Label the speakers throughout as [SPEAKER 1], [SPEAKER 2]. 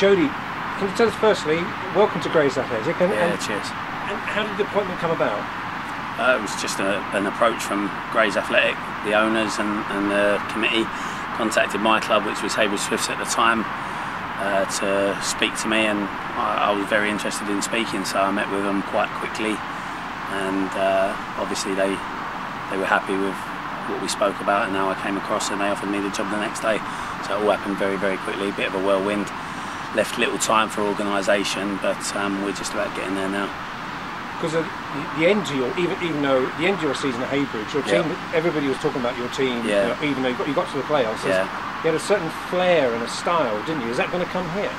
[SPEAKER 1] Jody, can you tell us firstly, welcome to Grays Athletic.
[SPEAKER 2] Cheers.
[SPEAKER 1] And how did the appointment come about?
[SPEAKER 2] It was just an approach from Grays Athletic. The owners and the committee contacted my club, which was Hayward Swifts at the time, to speak to me, and I was very interested in speaking, so I met with them quite quickly, and obviously they were happy with what we spoke about, and now I came across and they offered me the job the next day. So it all happened very, very quickly. A bit of a whirlwind. Left little time for organisation, but we're just about getting there now.
[SPEAKER 1] Because at the end of your, even though the end of your season at Haybridge, your team, everybody was talking about your team.
[SPEAKER 2] Yeah.
[SPEAKER 1] Even though you got to the playoffs, you had a certain flair and a style, didn't you? Is that going to come here?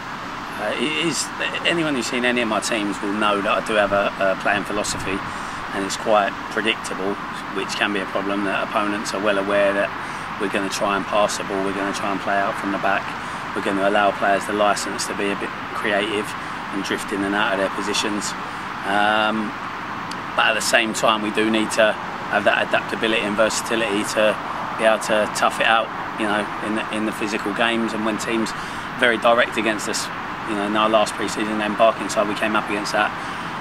[SPEAKER 2] It is. Anyone who's seen any of my teams will know that I do have a playing philosophy, and it's quite predictable, which can be a problem. That opponents are well aware that we're going to try and pass the ball, we're going to try and play out from the back, we're going to allow players the licence to be a bit creative and drift in and out of their positions. But at the same time, we do need to have that adaptability and versatility to be able to tough it out, you know, in the physical games. And when teams are very direct against us, you know, in our last pre-season game, Barkingside, we came up against that,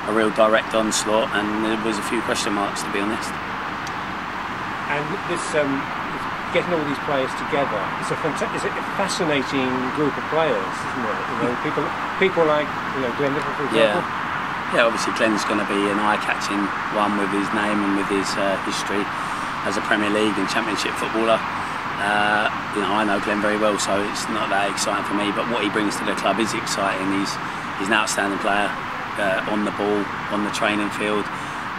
[SPEAKER 2] a real direct onslaught, and there was a few question marks, to be honest.
[SPEAKER 1] And this getting all these players together, it's a fascinating group of players, isn't it? You know, people like, you know, Glenn Little, for example.
[SPEAKER 2] Yeah, obviously Glenn's going to be an eye-catching one with his name and with his history as a Premier League and Championship footballer. You know, I know Glenn very well, so it's not that exciting for me. But what he brings to the club is exciting. He's an outstanding player on the ball, on the training field,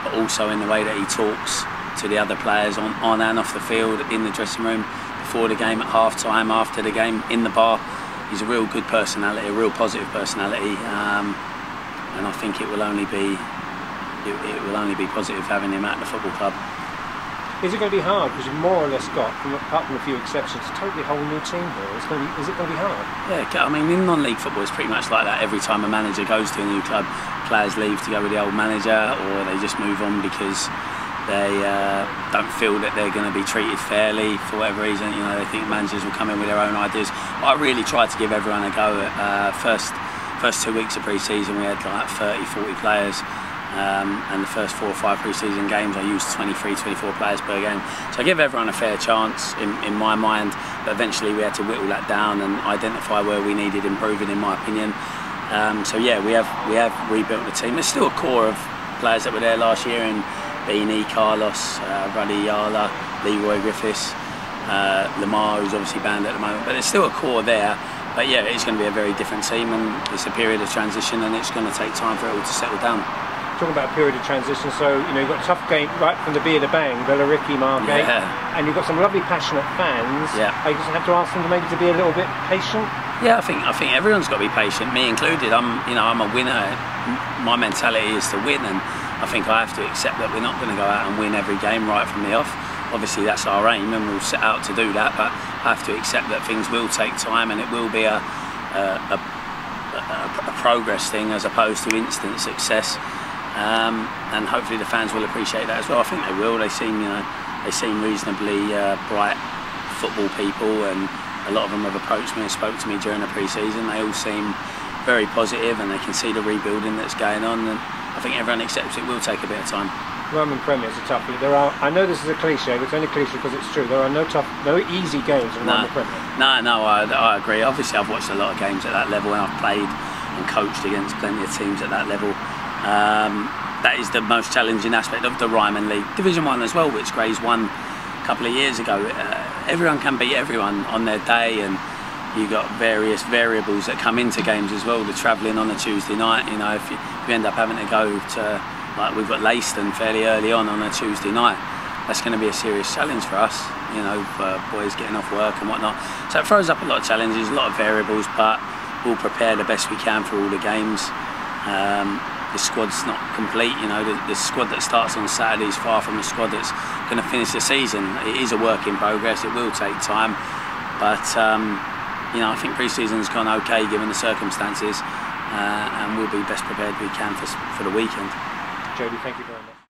[SPEAKER 2] but also in the way that he talks to the other players on and off the field, in the dressing room, before the game, at half time, after the game, in the bar. He's a real good personality, a real positive personality, and I think it will only be positive having him at the football club.
[SPEAKER 1] Is it going to be hard, because you've more or less got, apart from a few exceptions, a totally whole new team here? Is it going to be hard? Yeah,
[SPEAKER 2] I mean, in non-league football it's pretty much like that. Every time a manager goes to a new club, players leave to go with the old manager, or they just move on because they don't feel that they're going to be treated fairly for whatever reason. You know, they think managers will come in with their own ideas. But I really tried to give everyone a go. First 2 weeks of pre-season we had like 30, 40 players, and the first 4 or 5 pre-season games I used 23, 24 players per game. So I give everyone a fair chance in my mind, but eventually we had to whittle that down and identify where we needed improving, in my opinion. So yeah, we have rebuilt the team. There's still a core of players that were there last year, and Beanie, Carlos, Ruddy Yala, Leroy Griffiths, Lamar, who's obviously banned at the moment, but there's still a core there. But yeah, it's going to be a very different team, and it's a period of transition, and it's going to take time for it all to settle down.
[SPEAKER 1] Talking about a period of transition, so you know you've got a tough game right from the B of the bang, Villa-Ricky, Margate, and you've got some lovely passionate fans.
[SPEAKER 2] Yeah.
[SPEAKER 1] I just have to ask them maybe to be a little bit patient.
[SPEAKER 2] Yeah, I think everyone's got to be patient, me included. I'm a winner. My mentality is to win, and I think I have to accept that we're not going to go out and win every game right from the off. Obviously that's our aim, and we'll set out to do that, but I have to accept that things will take time, and it will be a progress thing as opposed to instant success. And hopefully the fans will appreciate that as well. I think they will. They seem reasonably bright football people, and a lot of them have approached me and spoke to me during the pre-season. They all seem very positive, and they can see the rebuilding that's going on, and I think everyone accepts it will take a bit of time.
[SPEAKER 1] Roman Premier's a tough league. I know this is a cliche, but it's only cliche because it's true. There are no easy games in Roman Premier.
[SPEAKER 2] No, I agree. Obviously I've watched a lot of games at that level, and I've played and coached against plenty of teams at that level. That is the most challenging aspect of the Ryman League. Division 1 as well, which Grays won a couple of years ago. Everyone can beat everyone on their day, and you've got various variables that come into games as well. The travelling on a Tuesday night, you know, if you end up having to go to, like we've got Leiston fairly early on a Tuesday night, that's going to be a serious challenge for us, you know, for boys getting off work and whatnot. So it throws up a lot of challenges, a lot of variables, but we'll prepare the best we can for all the games. The squad's not complete, you know, the squad that starts on Saturday is far from the squad that's going to finish the season. It is a work in progress, it will take time, but you know, I think pre-season's gone okay given the circumstances, and we'll be best prepared we can for the weekend.
[SPEAKER 1] Jody, thank you very much.